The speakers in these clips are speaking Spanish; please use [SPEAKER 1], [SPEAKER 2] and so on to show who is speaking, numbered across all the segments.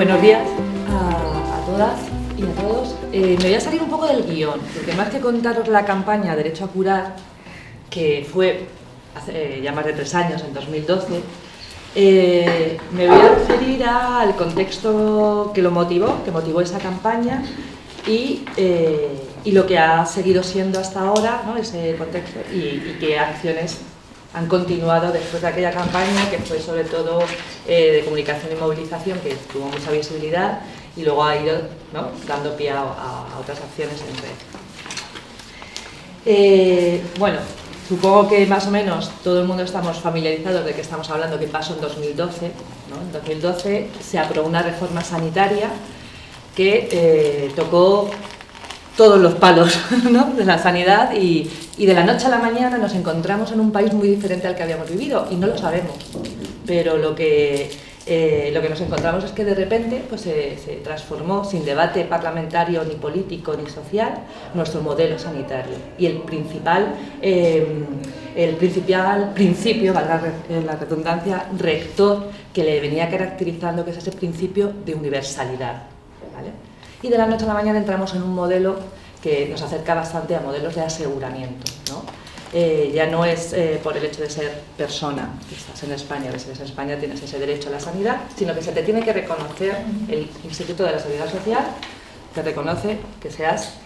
[SPEAKER 1] Buenos días a todas y a todos. Me voy a salir un poco del guión, porque más que contaros la campaña Derecho a Curar, que fue hace ya más de 3 años, en 2012, me voy a referir al contexto que motivó esa campaña y lo que ha seguido siendo hasta ahora, ¿no? Ese contexto y qué acciones han continuado después de aquella campaña, que fue sobre todo de comunicación y movilización, que tuvo mucha visibilidad y luego ha ido, ¿no?, dando pie a otras acciones en red. Bueno, supongo que más o menos todo el mundo estamos familiarizados de que estamos hablando, que pasó en 2012, ¿no? En 2012 se aprobó una reforma sanitaria que tocó todos los palos, ¿no?, de la sanidad y de la noche a la mañana nos encontramos en un país muy diferente al que habíamos vivido y no lo sabemos, pero lo que nos encontramos es que de repente pues, se transformó sin debate parlamentario ni político ni social nuestro modelo sanitario y el principal principio, valga la redundancia, rector que le venía caracterizando, que es ese principio de universalidad, ¿vale? Y de la noche a la mañana entramos en un modelo que nos acerca bastante a modelos de aseguramiento, ¿no? Ya no es por el hecho de ser persona, que estás en España, a veces en España tienes ese derecho a la sanidad, sino que se te tiene que reconocer, el Instituto de la Seguridad Social te reconoce que seas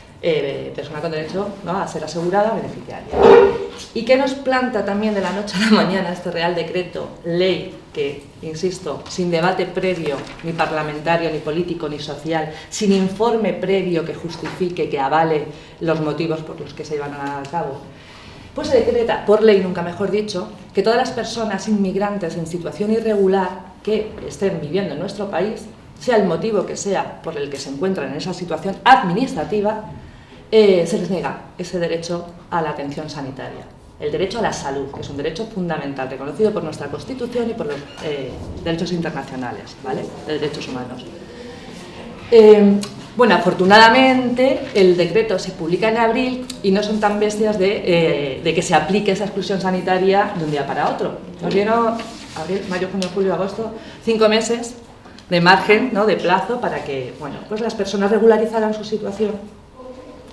[SPEAKER 1] persona con derecho, ¿no?, a ser asegurada o beneficiaria. ¿Y qué nos planta también de la noche a la mañana este Real Decreto Ley que, insisto, sin debate previo, ni parlamentario, ni político, ni social, sin informe previo que justifique, que avale los motivos por los que se iban a cabo? Pues se decreta, por ley nunca mejor dicho, que todas las personas inmigrantes en situación irregular que estén viviendo en nuestro país, sea el motivo que sea por el que se encuentran en esa situación administrativa, se les niega ese derecho a la atención sanitaria, el derecho a la salud, que es un derecho fundamental reconocido por nuestra Constitución y por los derechos internacionales, ¿vale?, de derechos humanos. Bueno, afortunadamente el decreto se publica en abril y no son tan bestias de que se aplique esa exclusión sanitaria de un día para otro. Nos dieron abril, mayo, junio, julio, agosto, 5 meses de margen, ¿no?, de plazo para que, bueno, pues las personas regularizaran su situación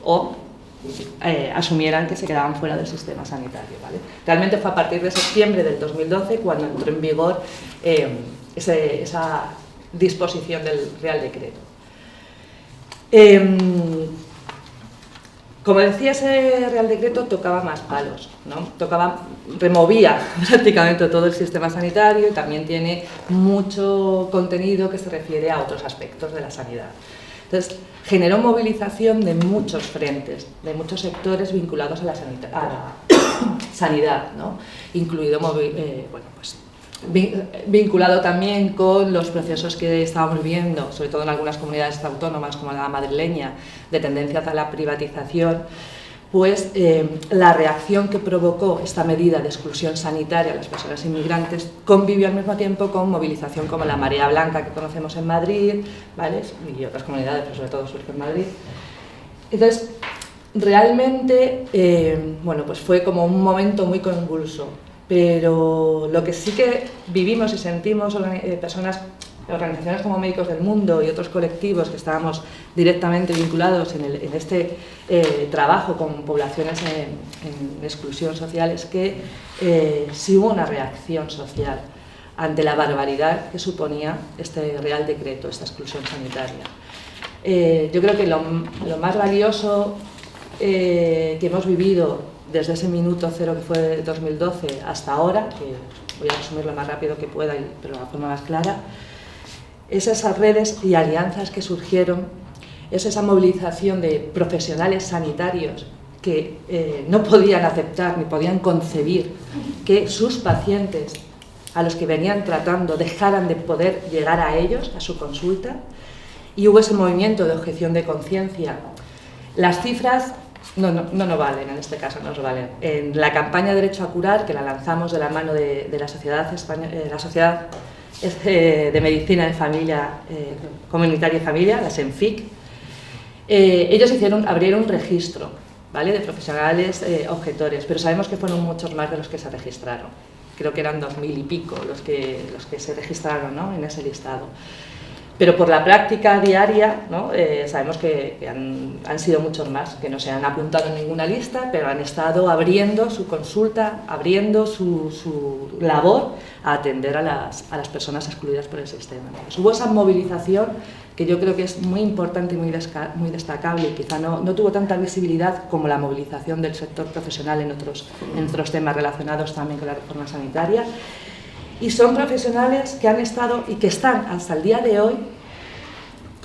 [SPEAKER 1] o asumieran que se quedaban fuera del sistema sanitario, ¿vale? Realmente fue a partir de septiembre del 2012 cuando entró en vigor esa disposición del Real Decreto. Como decía, ese Real Decreto tocaba más palos, ¿no? Removía prácticamente todo el sistema sanitario y también tiene mucho contenido que se refiere a otros aspectos de la sanidad. Entonces, generó movilización de muchos frentes, de muchos sectores vinculados a la sanidad, ¿no?, incluido vinculado también con los procesos que estábamos viviendo, sobre todo en algunas comunidades autónomas como la madrileña, de tendencia hacia la privatización. Pues la reacción que provocó esta medida de exclusión sanitaria a las personas inmigrantes convivió al mismo tiempo con movilización como la Marea Blanca que conocemos en Madrid, ¿vale?, y otras comunidades, pero sobre todo surge en Madrid. Entonces, realmente, bueno, pues fue como un momento muy convulso, pero lo que sí que vivimos y sentimos organizaciones como Médicos del Mundo y otros colectivos que estábamos directamente vinculados en este trabajo con poblaciones en exclusión social es que sí hubo una reacción social ante la barbaridad que suponía este Real Decreto, esta exclusión sanitaria. Yo creo que lo más valioso que hemos vivido desde ese minuto cero que fue 2012 hasta ahora, que voy a resumir lo más rápido que pueda, pero de la forma más clara, es esas redes y alianzas que surgieron, es esa movilización de profesionales sanitarios que no podían aceptar ni podían concebir que sus pacientes a los que venían tratando dejaran de poder llegar a ellos, a su consulta, y hubo ese movimiento de objeción de conciencia. Las cifras no valen, en este caso no nos valen. En la campaña Derecho a Curar, que la lanzamos de la mano de la Sociedad de Medicina de Familia, Comunitaria y Familia, la SENFIC, ellos abrieron un registro, ¿vale?, de profesionales objetores, pero sabemos que fueron muchos más de los que se registraron. Creo que eran 2000 y pico los que se registraron, ¿no?, en ese listado. Pero por la práctica diaria, ¿no? Sabemos que han sido muchos más, que no se han apuntado en ninguna lista, pero han estado abriendo su consulta, abriendo su labor a atender a las personas excluidas por el sistema. Entonces, hubo esa movilización que yo creo que es muy importante y muy destacable, y quizá no tuvo tanta visibilidad como la movilización del sector profesional en otros temas relacionados también con la reforma sanitaria. Y son profesionales que han estado y que están hasta el día de hoy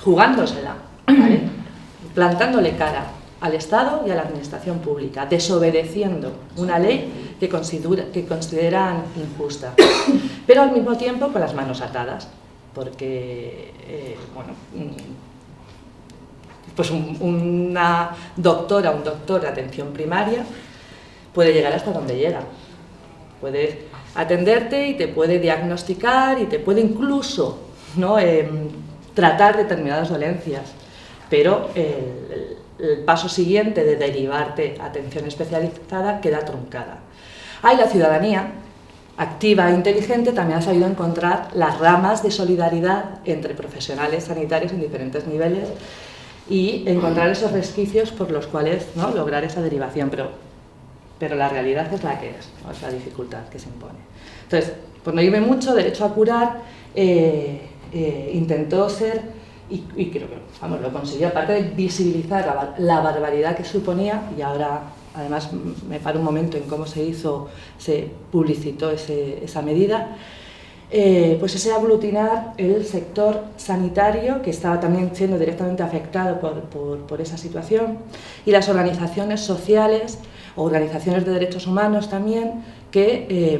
[SPEAKER 1] jugándosela, ¿vale? Plantándole cara al Estado y a la Administración pública, desobedeciendo una ley que consideran injusta, pero al mismo tiempo con las manos atadas, porque, bueno, pues una doctora, un doctor de atención primaria puede llegar hasta donde llega, puede atenderte y te puede diagnosticar y te puede incluso, ¿no?, tratar determinadas dolencias, pero el paso siguiente de derivarte a atención especializada queda truncada. Ahí la ciudadanía, activa e inteligente, también ha sabido encontrar las ramas de solidaridad entre profesionales sanitarios en diferentes niveles y encontrar esos resquicios por los cuales, ¿no?, lograr esa derivación, pero la realidad es la que es, ¿no?, es la dificultad que se impone. Entonces, por no irme mucho, Derecho a Curar intentó ser, y creo que vamos, lo consiguió, aparte de visibilizar la barbaridad que suponía, y ahora además me paro un momento en cómo se publicitó esa medida, pues ese aglutinar el sector sanitario, que estaba también siendo directamente afectado por esa situación, y las organizaciones sociales, organizaciones de derechos humanos también, que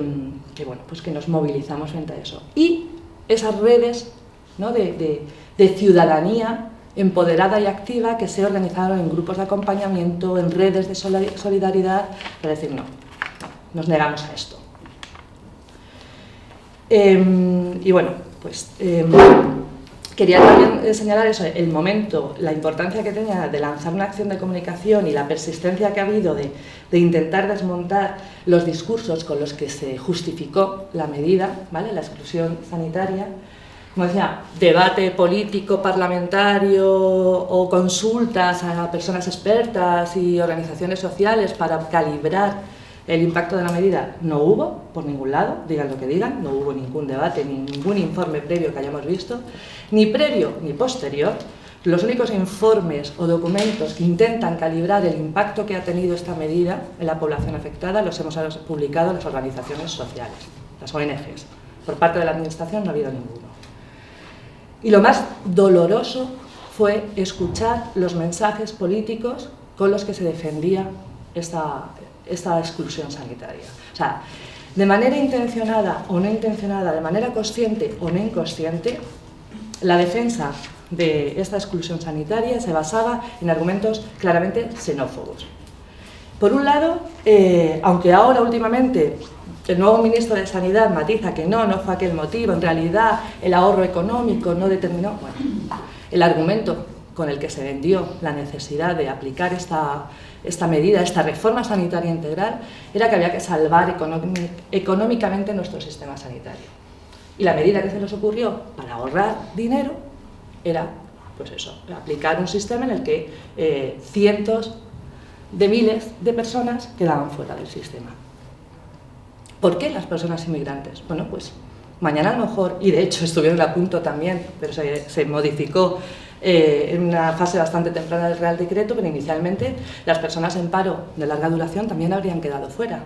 [SPEAKER 1] bueno, pues que nos movilizamos frente a eso. Y esas redes, ¿no?, de ciudadanía empoderada y activa que se organizaron en grupos de acompañamiento, en redes de solidaridad, para decir no, nos negamos a esto. Y bueno, pues quería también señalar eso, el momento, la importancia que tenía de lanzar una acción de comunicación y la persistencia que ha habido de intentar desmontar los discursos con los que se justificó la medida, ¿vale?, la exclusión sanitaria. Como decía, debate político, parlamentario o consultas a personas expertas y organizaciones sociales para calibrar el impacto de la medida no hubo, por ningún lado, digan lo que digan, no hubo ningún debate, ni ningún informe previo que hayamos visto, ni previo ni posterior. Los únicos informes o documentos que intentan calibrar el impacto que ha tenido esta medida en la población afectada los hemos publicado las organizaciones sociales, las ONGs. Por parte de la Administración no ha habido ninguno. Y lo más doloroso fue escuchar los mensajes políticos con los que se defendía esta exclusión sanitaria. O sea, de manera intencionada o no intencionada, de manera consciente o no inconsciente, la defensa de esta exclusión sanitaria se basaba en argumentos claramente xenófobos. Por un lado, aunque ahora últimamente el nuevo ministro de Sanidad matiza que no fue aquel motivo, en realidad el ahorro económico no determinó, bueno, el argumento con el que se vendió la necesidad de aplicar esta medida, esta reforma sanitaria integral, era que había que salvar económicamente nuestro sistema sanitario. Y la medida que se les ocurrió para ahorrar dinero era, pues eso, aplicar un sistema en el que cientos de miles de personas quedaban fuera del sistema. ¿Por qué las personas inmigrantes? Bueno, pues mañana a lo mejor, y de hecho estuvieron a punto también, pero se modificó en una fase bastante temprana del Real Decreto, pero inicialmente las personas en paro de larga duración también habrían quedado fuera.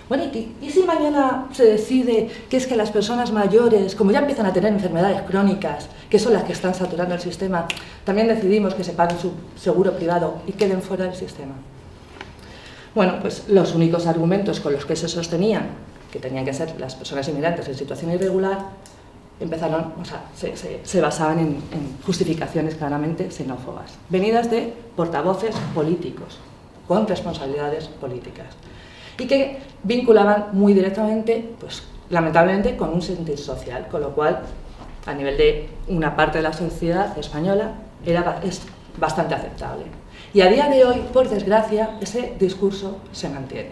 [SPEAKER 1] Bueno, ¿y si mañana se decide que es que las personas mayores, como ya empiezan a tener enfermedades crónicas, que son las que están saturando el sistema, también decidimos que se paguen su seguro privado y queden fuera del sistema? Bueno, pues los únicos argumentos con los que se sostenían que tenían que ser las personas inmigrantes en situación irregular empezaron, o sea, se basaban en justificaciones claramente xenófobas, venidas de portavoces políticos, con responsabilidades políticas, y que vinculaban muy directamente, pues lamentablemente, con un sentir social, con lo cual, a nivel de una parte de la sociedad española, es bastante aceptable. Y a día de hoy, por desgracia, ese discurso se mantiene.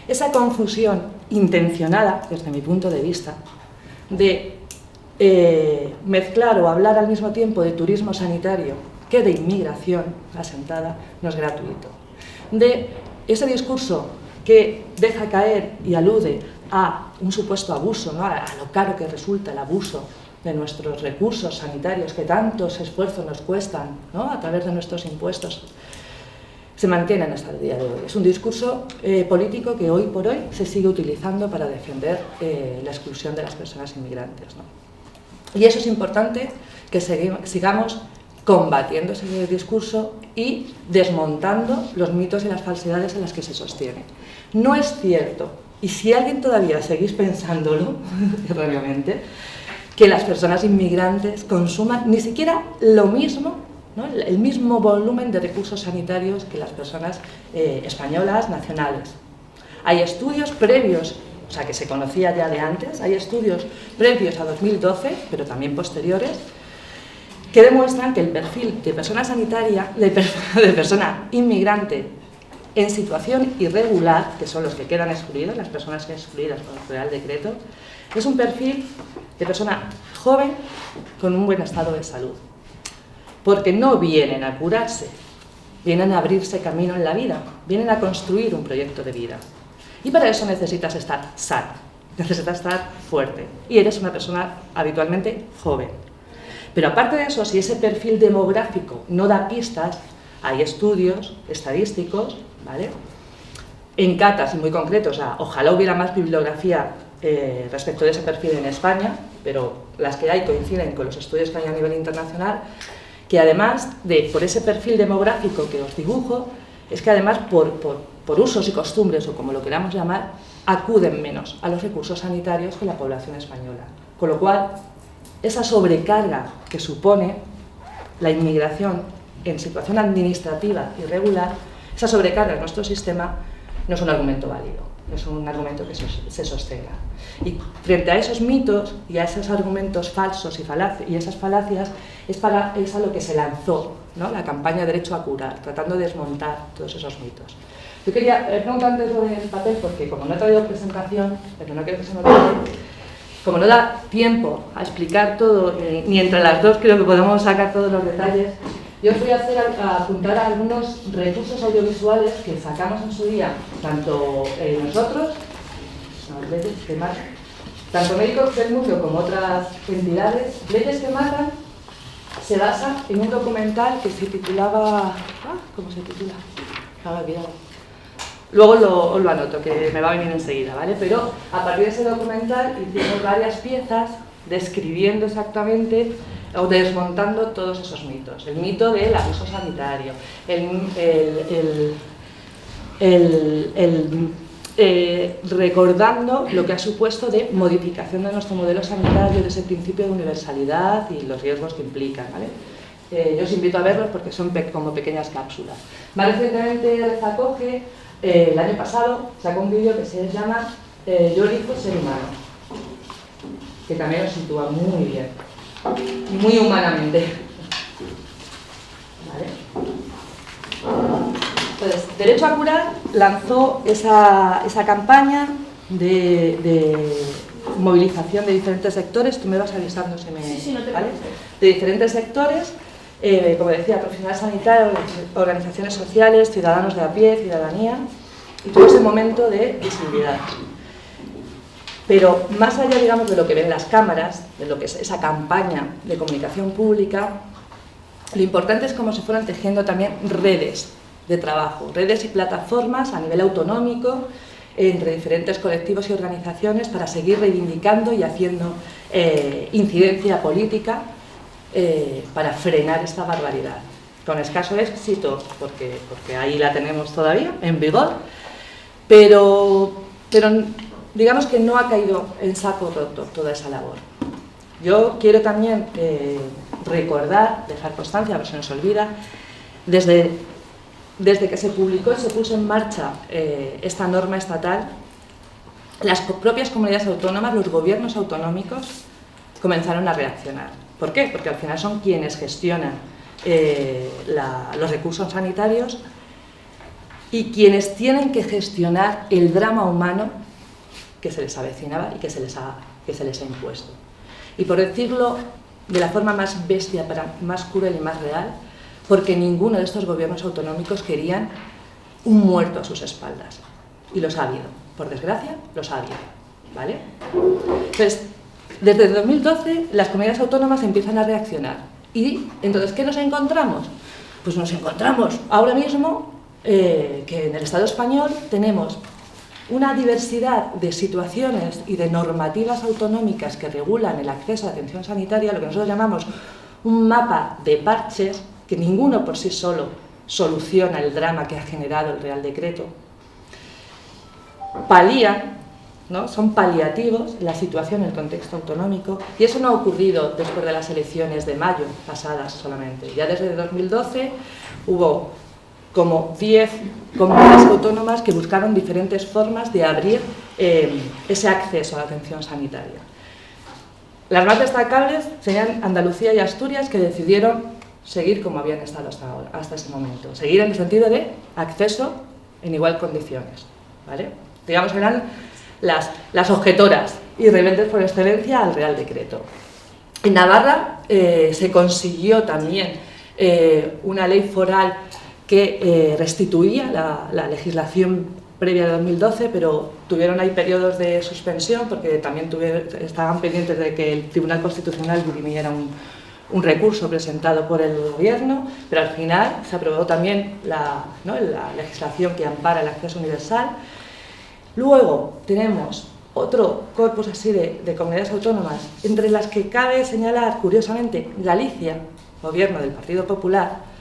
[SPEAKER 1] Esa confusión intencionada, desde mi punto de vista, de mezclar o hablar al mismo tiempo de turismo sanitario que de inmigración asentada no es gratuito. De ese discurso que deja caer y alude a un supuesto abuso, ¿no? a lo caro que resulta el abuso de nuestros recursos sanitarios que tantos esfuerzos nos cuestan, ¿no? a través de nuestros impuestos, se mantienen hasta el día de hoy. Es un discurso político que hoy por hoy se sigue utilizando para defender la exclusión de las personas inmigrantes, ¿no? Y eso es importante que sigamos combatiendo ese discurso y desmontando los mitos y las falsedades en las que se sostiene. No es cierto, y si alguien todavía seguís pensándolo, erróneamente, que las personas inmigrantes consuman ni siquiera lo mismo, ¿no? el mismo volumen de recursos sanitarios que las personas españolas nacionales. Hay estudios previos, o sea, que se conocía ya de antes, hay estudios previos a 2012, pero también posteriores, que demuestran que el perfil de persona sanitaria, de persona inmigrante en situación irregular, que son los que quedan excluidos, las personas excluidas por el Real Decreto, es un perfil de persona joven con un buen estado de salud. Porque no vienen a curarse, vienen a abrirse camino en la vida, vienen a construir un proyecto de vida. Y para eso necesitas estar sano, necesitas estar fuerte. Y eres una persona habitualmente joven. Pero aparte de eso, si ese perfil demográfico no da pistas, hay estudios estadísticos, ¿vale? En catas y muy concretos, o sea, ojalá hubiera más bibliografía respecto de ese perfil en España, pero las que hay coinciden con los estudios que hay a nivel internacional, que además de por ese perfil demográfico que os dibujo, es que además por usos y costumbres, o como lo queramos llamar, acuden menos a los recursos sanitarios que la población española. Con lo cual, esa sobrecarga que supone la inmigración en situación administrativa irregular, esa sobrecarga en nuestro sistema no es un argumento válido, no es un argumento que se sostenga. Y frente a esos mitos y a esos argumentos falsos y esas falacias, es a lo que se lanzó, ¿no? La campaña Derecho a Curar, tratando de desmontar todos esos mitos. Yo quería preguntar antes lo del papel, porque como no he traído presentación, pero no quiero que se me olvide, como no da tiempo a explicar todo, ni entre las dos creo que podemos sacar todos los detalles, yo os voy a apuntar a algunos recursos audiovisuales que sacamos en su día, tanto nosotros, tanto Médicos del Mundo como otras entidades. Leyes que Matan se basa en un documental que se titulaba... ¿Cómo se titula? Me había olvidado. Luego os lo anoto, que me va a venir enseguida, ¿vale? Pero a partir de ese documental hicimos varias piezas describiendo exactamente o desmontando todos esos mitos. El mito del abuso sanitario, recordando lo que ha supuesto de modificación de nuestro modelo sanitario, de ese principio de universalidad y los riesgos que implican, ¿vale? Yo os invito a verlos porque son como pequeñas cápsulas. Más recientemente Rezacoge, el año pasado, sacó un vídeo que se llama Yo elijo ser humano, que también nos sitúa muy bien y muy humanamente. ¿Vale? Entonces, Derecho a Curar lanzó esa campaña de movilización de diferentes sectores. Tú me vas avisando si me...
[SPEAKER 2] Sí, no te
[SPEAKER 1] ¿vale?
[SPEAKER 2] preocupes.
[SPEAKER 1] De diferentes sectores, como decía, profesionales sanitarios, organizaciones sociales, ciudadanos de a pie, ciudadanía, y todo ese momento de visibilidad. Pero más allá, digamos, de lo que ven las cámaras, de lo que es esa campaña de comunicación pública, lo importante es cómo se fueron tejiendo también redes de trabajo, redes y plataformas a nivel autonómico, entre diferentes colectivos y organizaciones para seguir reivindicando y haciendo incidencia política para frenar esta barbaridad. Con escaso éxito, porque ahí la tenemos todavía en vigor, pero digamos que no ha caído en saco roto toda esa labor. Yo quiero también recordar, dejar constancia, pero se nos olvida, desde que se publicó y se puso en marcha esta norma estatal, las propias comunidades autónomas, los gobiernos autonómicos, comenzaron a reaccionar. ¿Por qué? Porque al final son quienes gestionan los recursos sanitarios y quienes tienen que gestionar el drama humano que se les avecinaba y que se les ha impuesto. Y por decirlo de la forma más bestia, más cruel y más real, porque ninguno de estos gobiernos autonómicos querían un muerto a sus espaldas. Y los ha habido, por desgracia, los ha habido, ¿vale? Entonces, desde 2012 las comunidades autónomas empiezan a reaccionar. Y entonces, ¿qué nos encontramos? Pues nos encontramos ahora mismo que en el Estado español tenemos una diversidad de situaciones y de normativas autonómicas que regulan el acceso a la atención sanitaria, lo que nosotros llamamos un mapa de parches, que ninguno por sí solo soluciona el drama que ha generado el Real Decreto. Palían, ¿no? Son paliativos la situación en el contexto autonómico, y eso no ha ocurrido después de las elecciones de mayo pasadas solamente. Ya desde 2012 hubo como 10 comunidades autónomas que buscaron diferentes formas de abrir ese acceso a la atención sanitaria. Las más destacables serían Andalucía y Asturias, que decidieron seguir como habían estado hasta ese momento, seguir en el sentido de acceso en igual condiciones, ¿vale? Digamos que eran las objetoras y rebeldes por excelencia al Real Decreto. En Navarra se consiguió también una ley foral que restituía la legislación previa de 2012, pero tuvieron ahí periodos de suspensión porque también estaban pendientes de que el Tribunal Constitucional dirimiera un recurso presentado por el Gobierno, pero al final se aprobó también la legislación que ampara el acceso universal. Luego tenemos otro corpus así de comunidades autónomas, entre las que cabe señalar, curiosamente, Galicia, gobierno del Partido Popular,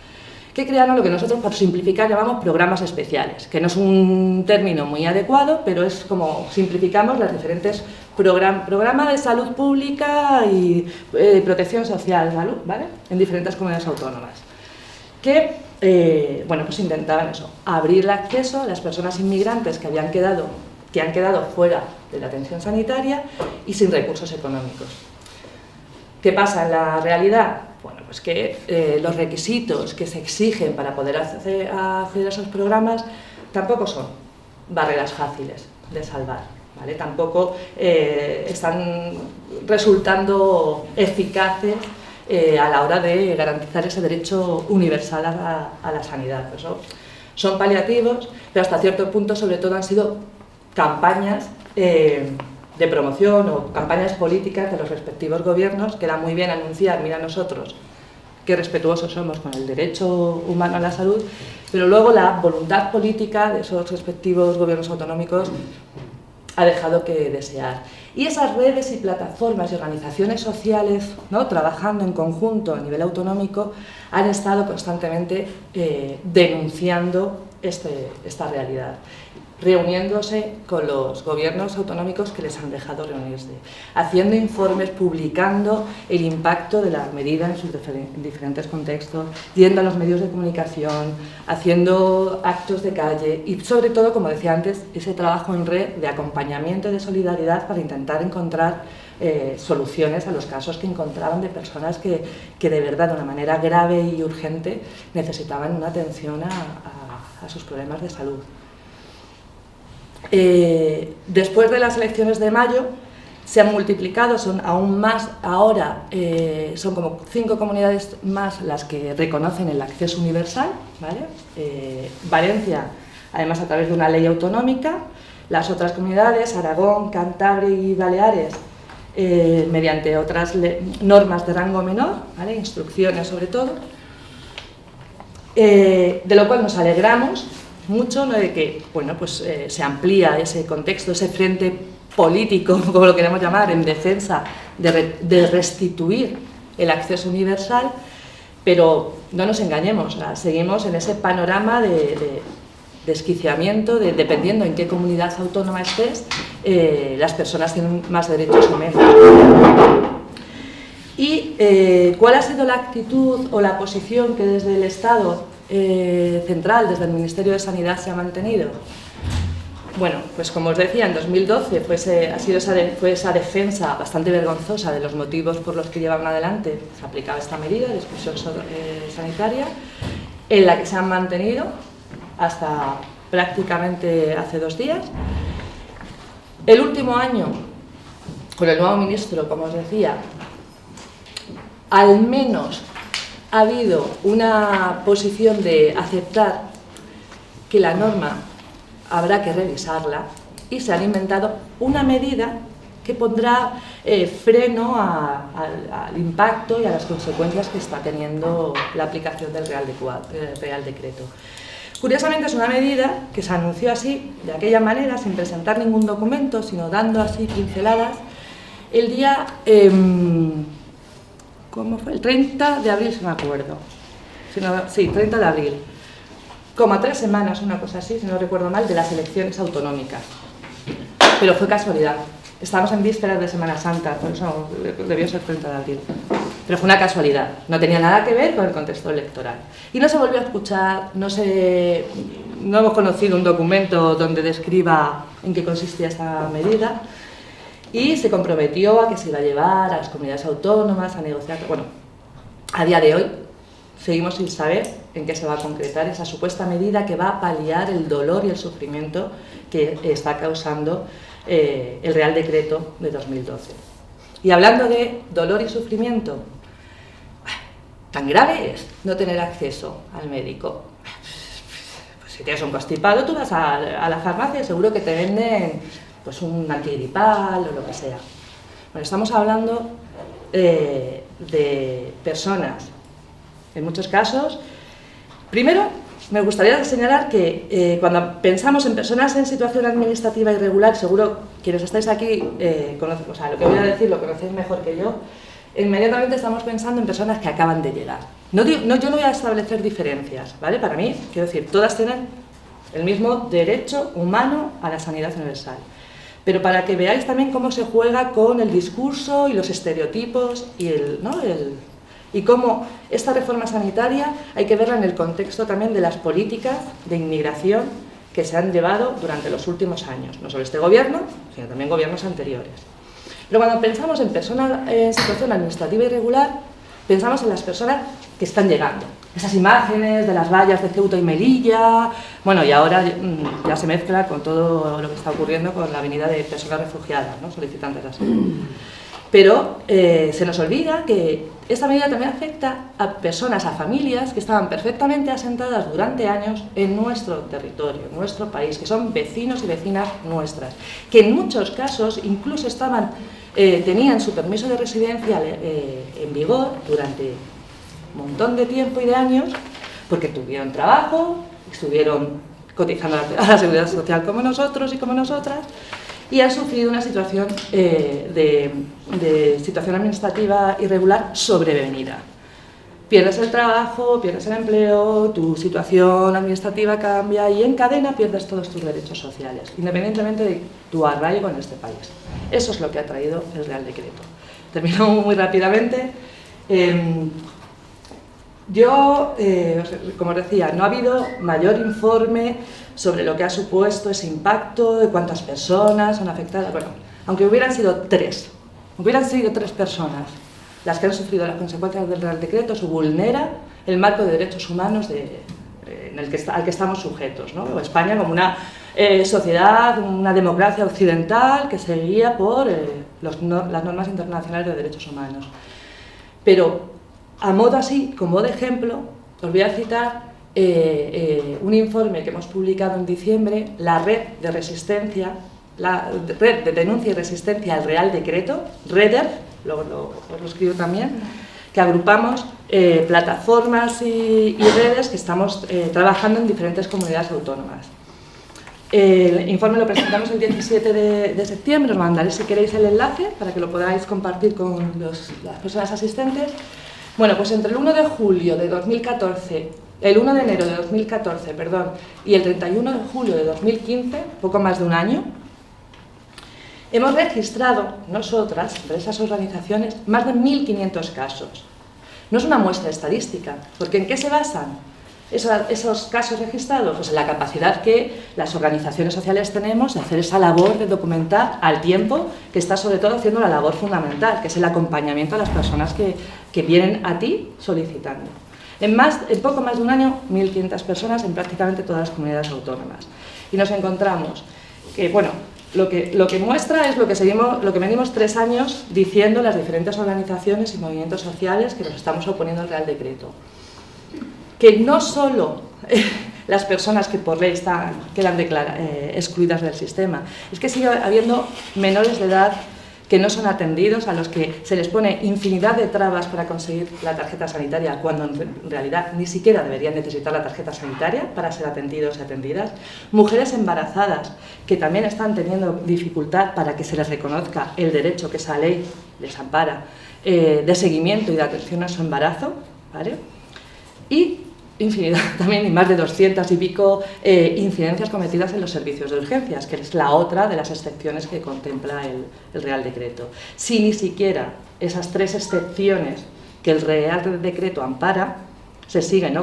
[SPEAKER 1] que crearon lo que nosotros, por simplificar, llamamos programas especiales, que no es un término muy adecuado, pero es como simplificamos las diferentes programas de salud pública y protección social, salud, ¿vale?, en diferentes comunidades autónomas, que pues intentaban eso, abrir el acceso a las personas inmigrantes que han quedado fuera de la atención sanitaria y sin recursos económicos. ¿Qué pasa en la realidad? Bueno, pues que los requisitos que se exigen para poder acceder a esos programas tampoco son barreras fáciles de salvar, ¿vale? Tampoco están resultando eficaces a la hora de garantizar ese derecho universal a la sanidad. Por eso son paliativos, pero hasta cierto punto sobre todo han sido campañas de promoción o campañas políticas de los respectivos gobiernos, que era muy bien anunciar, mira nosotros qué respetuosos somos con el derecho humano a la salud, pero luego la voluntad política de esos respectivos gobiernos autonómicos ha dejado que desear. Y esas redes y plataformas y organizaciones sociales, ¿no?, trabajando en conjunto a nivel autonómico, han estado constantemente denunciando esta realidad, reuniéndose con los gobiernos autonómicos que les han dejado reunirse, haciendo informes, publicando el impacto de la medida en sus diferentes contextos, yendo a los medios de comunicación, haciendo actos de calle y, sobre todo, como decía antes, ese trabajo en red de acompañamiento y de solidaridad para intentar encontrar soluciones a los casos que encontraban de personas que de verdad, de una manera grave y urgente, necesitaban una atención a sus problemas de salud. Después de las elecciones de mayo se han multiplicado, son aún más ahora, son como 5 comunidades más las que reconocen el acceso universal, ¿vale? Valencia, además a través de una ley autonómica, las otras comunidades, Aragón, Cantabria y Baleares, mediante otras normas de rango menor, ¿vale?, instrucciones sobre todo, de lo cual nos alegramos mucho, ¿no?, de que se amplía ese contexto, ese frente político, como lo queremos llamar, en defensa de restituir el acceso universal, pero no nos engañemos, seguimos en ese panorama de desquiciamiento, dependiendo en qué comunidad autónoma estés, las personas tienen más derechos o menos. ¿Y cuál ha sido la actitud o la posición que desde el Estado central, desde el Ministerio de Sanidad, se ha mantenido? Bueno, pues como os decía, en 2012 fue esa defensa bastante vergonzosa de los motivos por los que llevaban adelante, se aplicaba esta medida de exclusión sanitaria, en la que se han mantenido hasta prácticamente hace 2 días. El último año, con el nuevo ministro, como os decía, al menos ha habido una posición de aceptar que la norma habrá que revisarla y se han inventado una medida que pondrá freno al impacto y a las consecuencias que está teniendo la aplicación del Real Decreto. Curiosamente es una medida que se anunció así, de aquella manera, sin presentar ningún documento, sino dando así pinceladas, el día, ¿cómo fue? El 30 de abril, si me acuerdo. Sí, 30 de abril. Como a 3 semanas, una cosa así, si no recuerdo mal, de las elecciones autonómicas. Pero fue casualidad. Estábamos en vísperas de Semana Santa, por eso debió ser 30 de abril. Pero fue una casualidad, no tenía nada que ver con el contexto electoral. Y no se volvió a escuchar, no hemos conocido un documento donde describa en qué consistía esta medida, y se comprometió a que se iba a llevar a las comunidades autónomas a negociar. Bueno, a día de hoy seguimos sin saber en qué se va a concretar esa supuesta medida que va a paliar el dolor y el sufrimiento que está causando el Real Decreto de 2012. Y hablando de dolor y sufrimiento, tan grave es no tener acceso al médico. Pues si tienes un constipado, tú vas a la farmacia y seguro que te venden pues un antigripal o lo que sea. Bueno, estamos hablando de personas, en muchos casos. Primero, me gustaría señalar que cuando pensamos en personas en situación administrativa irregular, seguro quienes estáis aquí conocen, o sea, lo que voy a decir lo conocéis mejor que yo, inmediatamente estamos pensando en personas que acaban de llegar. Yo no voy a establecer diferencias, ¿vale? Para mí, quiero decir, todas tienen el mismo derecho humano a la sanidad universal. Pero para que veáis también cómo se juega con el discurso y los estereotipos y cómo esta reforma sanitaria hay que verla en el contexto también de las políticas de inmigración que se han llevado durante los últimos años, no solo este gobierno, sino también gobiernos anteriores. Pero cuando pensamos en personas en situación administrativa irregular, pensamos en las personas que están llegando. Esas imágenes de las vallas de Ceuta y Melilla, bueno, y ahora ya se mezcla con todo lo que está ocurriendo con la venida de personas refugiadas, ¿no? Solicitantes de asilo. Pero se nos olvida que esta medida también afecta a personas, a familias que estaban perfectamente asentadas durante años en nuestro territorio, en nuestro país, que son vecinos y vecinas nuestras, que en muchos casos incluso tenían su permiso de residencia en vigor durante un montón de tiempo y de años, porque tuvieron trabajo, estuvieron cotizando a la Seguridad Social como nosotros y como nosotras, y han sufrido una situación de situación administrativa irregular sobrevenida. Pierdes el trabajo, pierdes el empleo, tu situación administrativa cambia y en cadena pierdes todos tus derechos sociales, independientemente de tu arraigo en este país. Eso es lo que ha traído el Real Decreto. Termino muy rápidamente. Como os decía, no ha habido mayor informe sobre lo que ha supuesto ese impacto, de cuántas personas son afectadas. Bueno, aunque hubieran sido tres personas las que han sufrido las consecuencias del Real Decreto, se vulnera el marco de derechos humanos al que estamos sujetos, ¿no? España como una sociedad, una democracia occidental que se guía por las normas internacionales de derechos humanos. Pero a modo así, como de ejemplo, os voy a citar un informe que hemos publicado en diciembre, la red de denuncia y resistencia al Real Decreto, REDER, os lo escribo también, que agrupamos plataformas y redes que estamos trabajando en diferentes comunidades autónomas. El informe lo presentamos el 17 de septiembre, os mandaré si queréis el enlace para que lo podáis compartir con las personas asistentes. Bueno, pues entre el 1 de julio de 2014, el 1 de enero de 2014, perdón, y el 31 de julio de 2015, poco más de un año, hemos registrado nosotras, entre esas organizaciones, más de 1.500 casos. No es una muestra estadística, porque ¿en qué se basan esos casos registrados? Pues en la capacidad que las organizaciones sociales tenemos de hacer esa labor de documentar al tiempo que está sobre todo haciendo la labor fundamental, que es el acompañamiento a las personas que vienen a ti solicitando. En poco más de un año, 1.500 personas en prácticamente todas las comunidades autónomas. Y nos encontramos que, bueno, lo que muestra es lo que venimos 3 años diciendo las diferentes organizaciones y movimientos sociales que nos estamos oponiendo al Real Decreto. Que no solo las personas que por ley quedan excluidas del sistema, es que sigue habiendo menores de edad que no son atendidos, a los que se les pone infinidad de trabas para conseguir la tarjeta sanitaria, cuando en realidad ni siquiera deberían necesitar la tarjeta sanitaria para ser atendidos y atendidas. Mujeres embarazadas que también están teniendo dificultad para que se les reconozca el derecho que esa ley les ampara de seguimiento y de atención a su embarazo, ¿vale? Y infinidad también, y más de 200 y pico incidencias cometidas en los servicios de urgencias, que es la otra de las excepciones que contempla el Real Decreto. Si ni siquiera esas 3 excepciones que el Real Decreto ampara siguen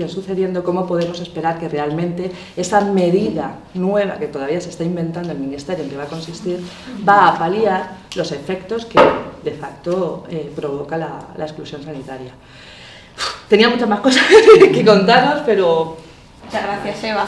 [SPEAKER 1] sucediendo, ¿cómo podemos esperar que realmente esa medida nueva que todavía se está inventando el Ministerio en qué va a consistir va a paliar los efectos que de facto provoca la exclusión sanitaria? Tenía muchas más cosas que contaros, pero...
[SPEAKER 2] Muchas gracias, Eva.